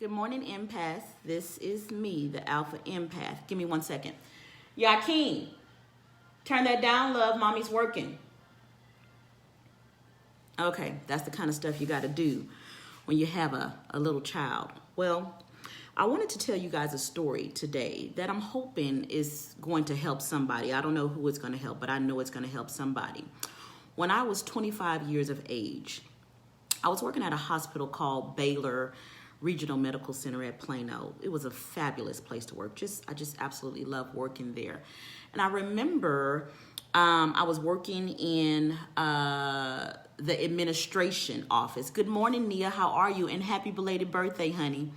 Good morning, empath. This is me, the alpha empath. Give me 1 second. Yakin, turn that down, love. Mommy's working. Okay, that's the kind of stuff you got to do when you have a little child. Well, I wanted to tell you guys a story today that I'm hoping is going to help somebody. I don't know who it's going to help, but I know it's going to help somebody. When I was 25 years of age, I was working at a hospital called Baylor Regional Medical Center at Plano. It was a fabulous place to work. I just absolutely love working there. And I remember I was working in the administration office. Good morning, Nia. How are you? And happy belated birthday, honey.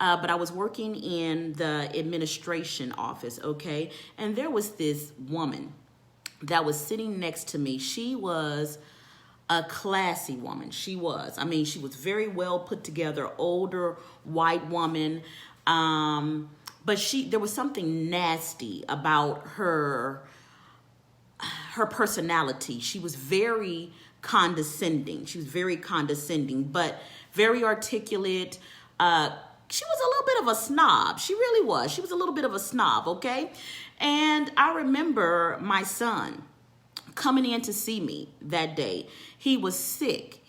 But I was working in the administration office, okay? And there was this woman that was sitting next to me. She was a classy woman. She was very well put together, older white woman. But there was something nasty about her personality. She was very condescending. But very articulate. She was a little bit of a snob. She really was. She was a little bit of a snob, okay? And I remember my son coming in to see me that day. He was sick.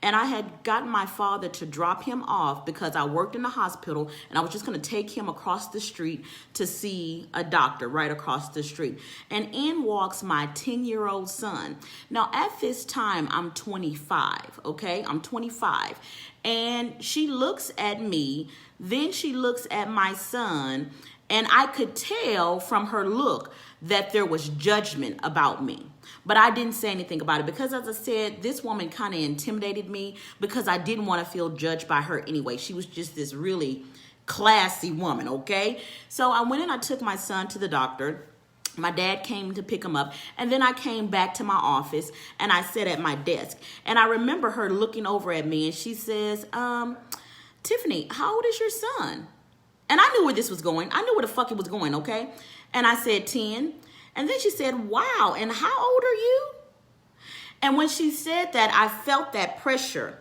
And I had gotten my father to drop him off because I worked in the hospital and I was just going to take him across the street to see a doctor right across the street. And in walks my 10-year-old son. Now, at this time, I'm 25, okay? I'm 25. And she looks at me, then she looks at my son, and I could tell from her look that there was judgment about me. But I didn't say anything about it because, as I said, this woman kind of intimidated me because I didn't want to feel judged by her anyway. She was just this really classy woman, okay? So I went and I took my son to the doctor. My dad came to pick him up, and then I came back to my office, and I sat at my desk. And I remember her looking over at me, and she says, Tiffany, how old is your son? And I knew where this was going. I knew where the fuck it was going, okay? And I said 10. And then she said, wow, and how old are you? And when she said that, I felt that pressure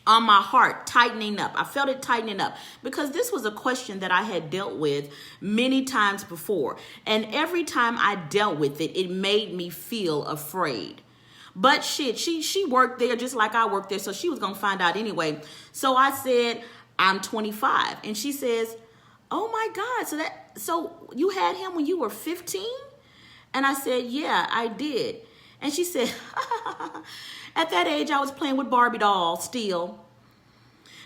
on my heart tightening up. I felt it tightening up because this was a question that I had dealt with many times before. And every time I dealt with it, it made me feel afraid. But shit, she worked there just like I worked there, so she was going to find out anyway. So I said, I'm 25. And she says, oh my God, so you had him when you were 15? And I said, yeah, I did. And she said, at that age, I was playing with Barbie dolls still.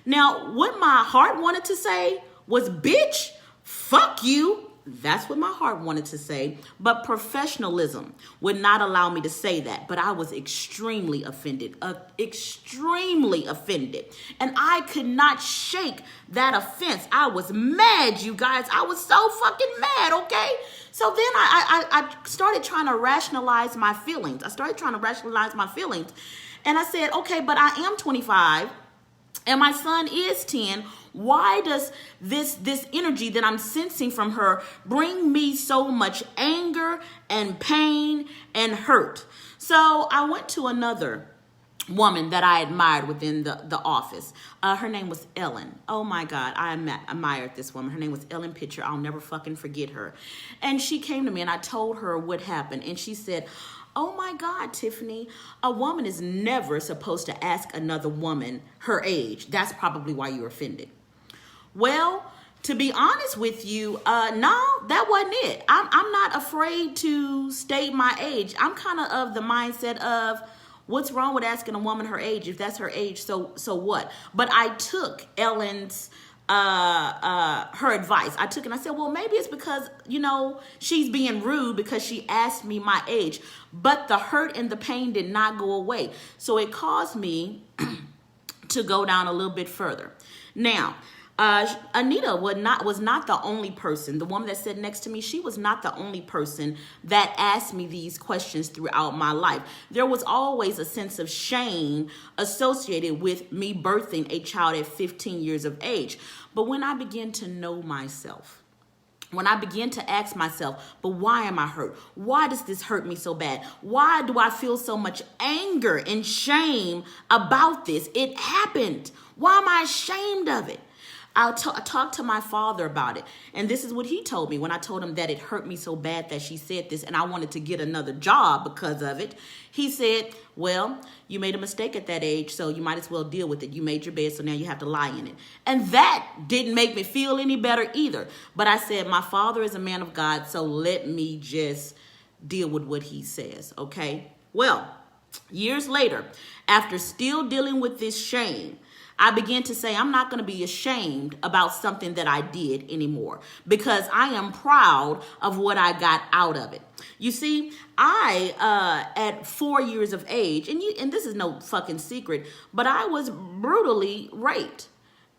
Now, what my heart wanted to say was, bitch, fuck you. That's what my heart wanted to say. But professionalism would not allow me to say that. But I was extremely offended, extremely offended. And I could not shake that offense. I was mad, you guys. I was so fucking mad, okay? So then I started trying to rationalize my feelings. And I said, okay, but I am 25 and my son is 10. Why does this energy that I'm sensing from her bring me so much anger and pain and hurt? So I went to another woman that I admired within the office. Her name was Ellen. Oh my God, I admired this woman. Her name was Ellen Pitcher. I'll never fucking forget her. And she came to me and I told her what happened. And she said, oh my God, Tiffany, a woman is never supposed to ask another woman her age. That's probably why you're offended. Well, to be honest with you, no, that wasn't it. I'm not afraid to state my age. I'm kind of the mindset of, what's wrong with asking a woman her age? If that's her age, so what? But I took Ellen's her advice. I took it and I said, well, maybe it's because, she's being rude because she asked me my age. But the hurt and the pain did not go away. So it caused me to go down a little bit further. Now, Anita was not the only person. The woman that sat next to me, she was not the only person that asked me these questions throughout my life. There was always a sense of shame associated with me birthing a child at 15 years of age. But when I began to know myself, when I began to ask myself, but why am I hurt? Why does this hurt me so bad? Why do I feel so much anger and shame about this? It happened. Why am I ashamed of it? I talked to my father about it. And this is what he told me when I told him that it hurt me so bad that she said this and I wanted to get another job because of it. He said, well, you made a mistake at that age, so you might as well deal with it. You made your bed, so now you have to lie in it. And that didn't make me feel any better either. But I said, my father is a man of God, so let me just deal with what he says, okay? Well, years later, after still dealing with this shame, I began to say, I'm not going to be ashamed about something that I did anymore because I am proud of what I got out of it. You see, at 4 years of age, and this is no fucking secret, but I was brutally raped.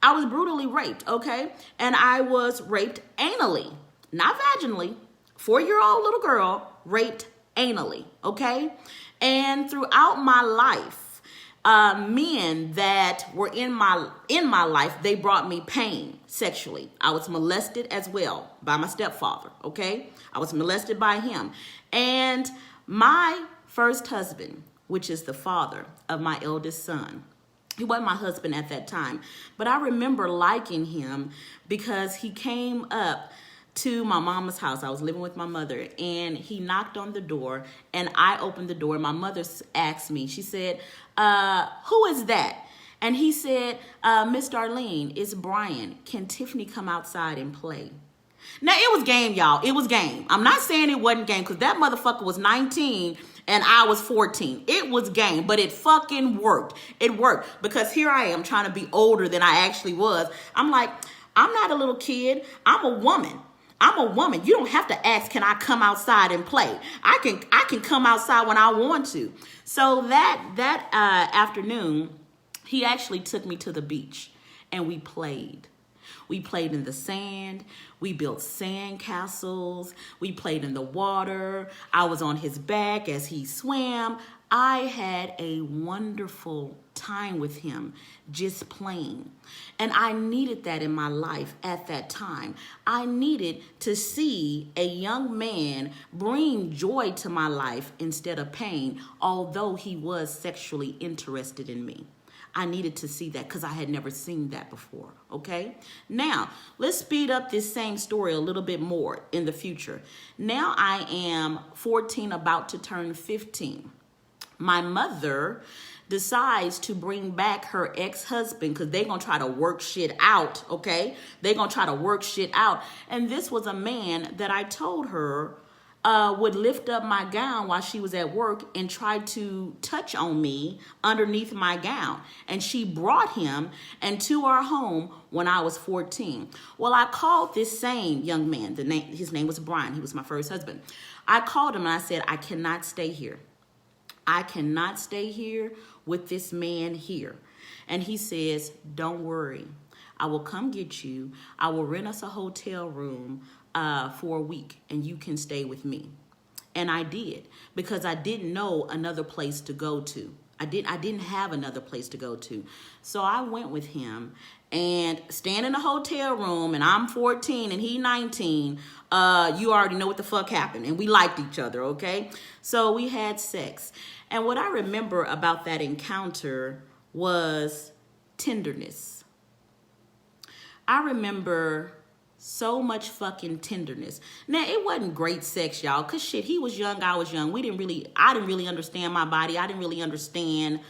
I was brutally raped, okay? And I was raped anally, not vaginally. 4-year-old little girl raped anally, okay? And throughout my life, men that were in my life, they brought me pain sexually. I was molested as well by my stepfather, okay? I was molested by him. And my first husband, which is the father of my eldest son, he wasn't my husband at that time, but I remember liking him because he came up to my mama's house. I was living with my mother, and he knocked on the door, and I opened the door. My mother asked me, she said, who is that? And he said, Miss Darlene, it's Brian. Can Tiffany come outside and play? Now, it was game, y'all. It was game. I'm not saying it wasn't game because that motherfucker was 19 and I was 14. It was game, but it fucking worked. It worked because here I am trying to be older than I actually was. I'm like, I'm not a little kid. I'm a woman. I'm a woman. You don't have to ask, can I come outside and play? I can come outside when I want to. So that afternoon, he actually took me to the beach and we played. We played in the sand. We built sand castles. We played in the water. I was on his back as he swam. I had a wonderful time with him, just playing. And I needed that in my life at that time. I needed to see a young man bring joy to my life instead of pain, although he was sexually interested in me. I needed to see that because I had never seen that before, okay? Now, let's speed up this same story a little bit more in the future. Now I am 14, about to turn 15. My mother decides to bring back her ex-husband because they're going to try to work shit out, okay? They're going to try to work shit out. And this was a man that I told her would lift up my gown while she was at work and try to touch on me underneath my gown. And she brought him into our home when I was 14. Well, I called this same young man. His name was Brian. He was my first husband. I called him and I said, I cannot stay here. I cannot stay here with this man here. And he says, don't worry. I will come get you. I will rent us a hotel room for a week and you can stay with me. And I did because I didn't know another place to go to. I didn't have another place to go to. So I went with him and staying in a hotel room, and I'm 14 and he 19. You already know what the fuck happened, and we liked each other, okay? So we had sex. And what I remember about that encounter was tenderness. I remember so much fucking tenderness. Now, it wasn't great sex, y'all, because shit, he was young, I was young. I didn't really understand my body. I didn't really understand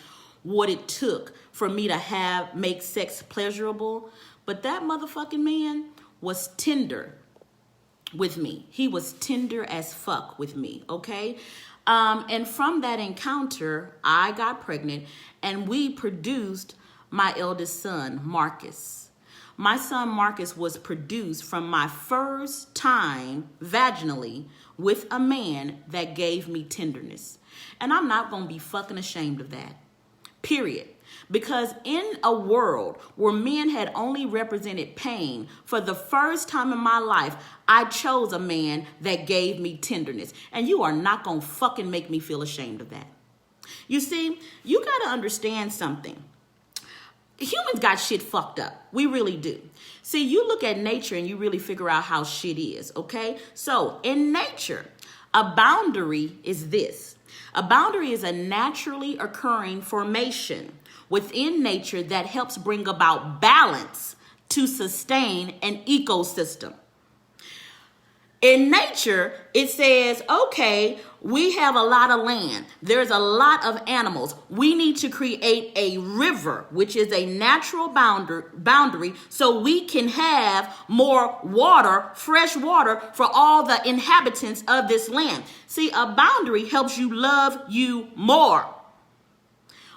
what it took for me to make sex pleasurable. But that motherfucking man was tender with me. He was tender as fuck with me, okay? And from that encounter, I got pregnant and we produced my eldest son, Marcus. My son Marcus was produced from my first time vaginally with a man that gave me tenderness. And I'm not going to be fucking ashamed of that. Period. Because in a world where men had only represented pain, for the first time in my life, I chose a man that gave me tenderness. And you are not going to fucking make me feel ashamed of that. You see, you got to understand something. Humans got shit fucked up. We really do. See, you look at nature and you really figure out how shit is, okay? So in nature, a boundary is this. A boundary is a naturally occurring formation within nature that helps bring about balance to sustain an ecosystem. In nature, it says, okay, we have a lot of land. There's a lot of animals. We need to create a river, which is a natural boundary, so we can have more water, fresh water, for all the inhabitants of this land. See, a boundary helps you love you more.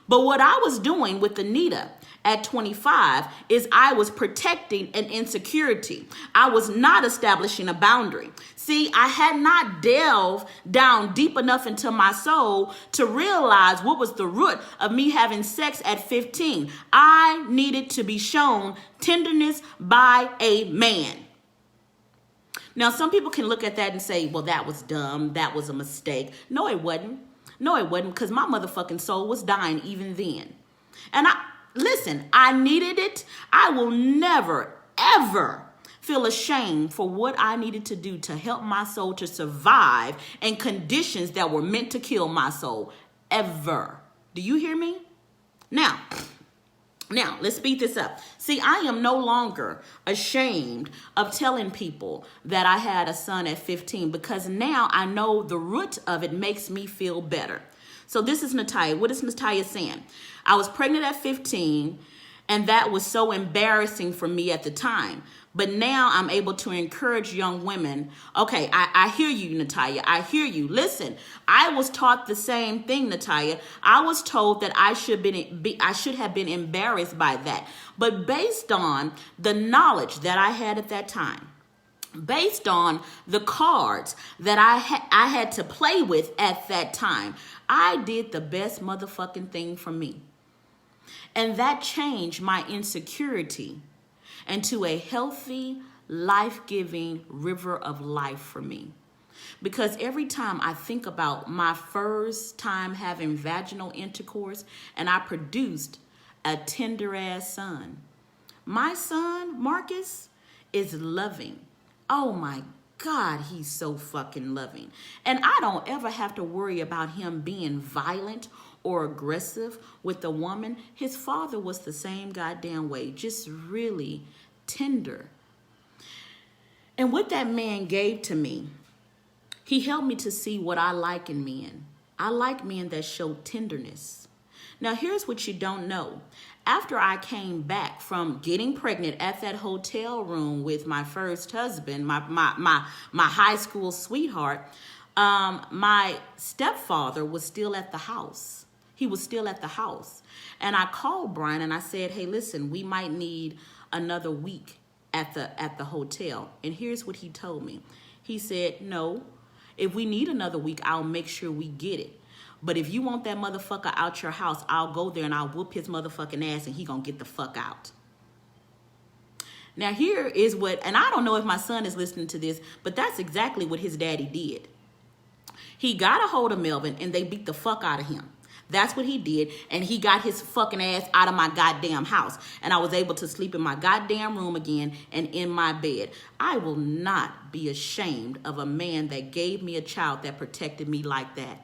But what I was doing with Anita at 25 is I was protecting an insecurity. I was not establishing a boundary. See, I had not delved down deep enough into my soul to realize what was the root of me having sex at 15. I needed to be shown tenderness by a man. Now, some people can look at that and say, well, that was dumb. That was a mistake. No, it wasn't. No, it wasn't, because my motherfucking soul was dying even then. And listen, I needed it. I will never, ever feel ashamed for what I needed to do to help my soul to survive in conditions that were meant to kill my soul. Ever. Do you hear me? Now, let's speed this up. See, I am no longer ashamed of telling people that I had a son at 15, because now I know the root of it makes me feel better. So this is Natalia. What is Natalia saying? I was pregnant at 15, and that was so embarrassing for me at the time. But now I'm able to encourage young women. Okay, I hear you, Natalia. I hear you. Listen, I was taught the same thing, Natalia. I was told that I should have been embarrassed by that. But based on the knowledge that I had at that time, based on the cards that I had to play with at that time, I did the best motherfucking thing for me. And that changed my insecurity into a healthy, life-giving river of life for me. Because every time I think about my first time having vaginal intercourse and I produced a tender-ass son, my son, Marcus, is loving. Oh my God, he's so fucking loving. And I don't ever have to worry about him being violent or aggressive with a woman. His father was the same goddamn way, just really tender. And what that man gave to me, he helped me to see what I like in men. I like men that show tenderness. Now, here's what you don't know. After I came back from getting pregnant at that hotel room with my first husband, my high school sweetheart, my stepfather was still at the house. He was still at the house. And I called Brian and I said, hey, listen, we might need another week at the hotel. And here's what he told me. He said, no, if we need another week, I'll make sure we get it. But if you want that motherfucker out your house, I'll go there and I'll whoop his motherfucking ass and he gonna get the fuck out. Now here is what, and I don't know if my son is listening to this, but that's exactly what his daddy did. He got a hold of Melvin and they beat the fuck out of him. That's what he did, and he got his fucking ass out of my goddamn house, and I was able to sleep in my goddamn room again and in my bed. I will not be ashamed of a man that gave me a child that protected me like that.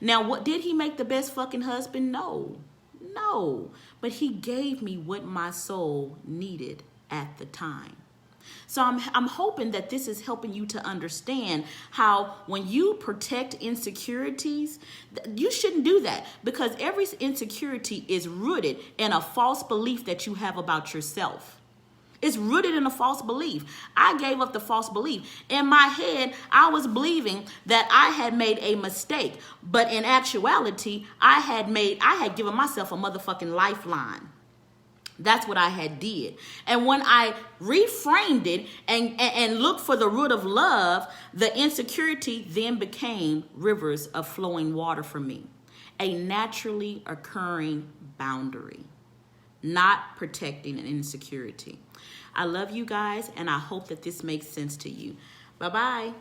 Now, what did he make the best fucking husband? No, but he gave me what my soul needed at the time. So I'm hoping that this is helping you to understand how when you protect insecurities, you shouldn't do that, because every insecurity is rooted in a false belief that you have about yourself. It's rooted in a false belief. I gave up the false belief. In my head, I was believing that I had made a mistake, but in actuality, I had given myself a motherfucking lifeline. That's what I had did. And when I reframed it and looked for the root of love, the insecurity then became rivers of flowing water for me. A naturally occurring boundary, not protecting an insecurity. I love you guys, and I hope that this makes sense to you. Bye-bye.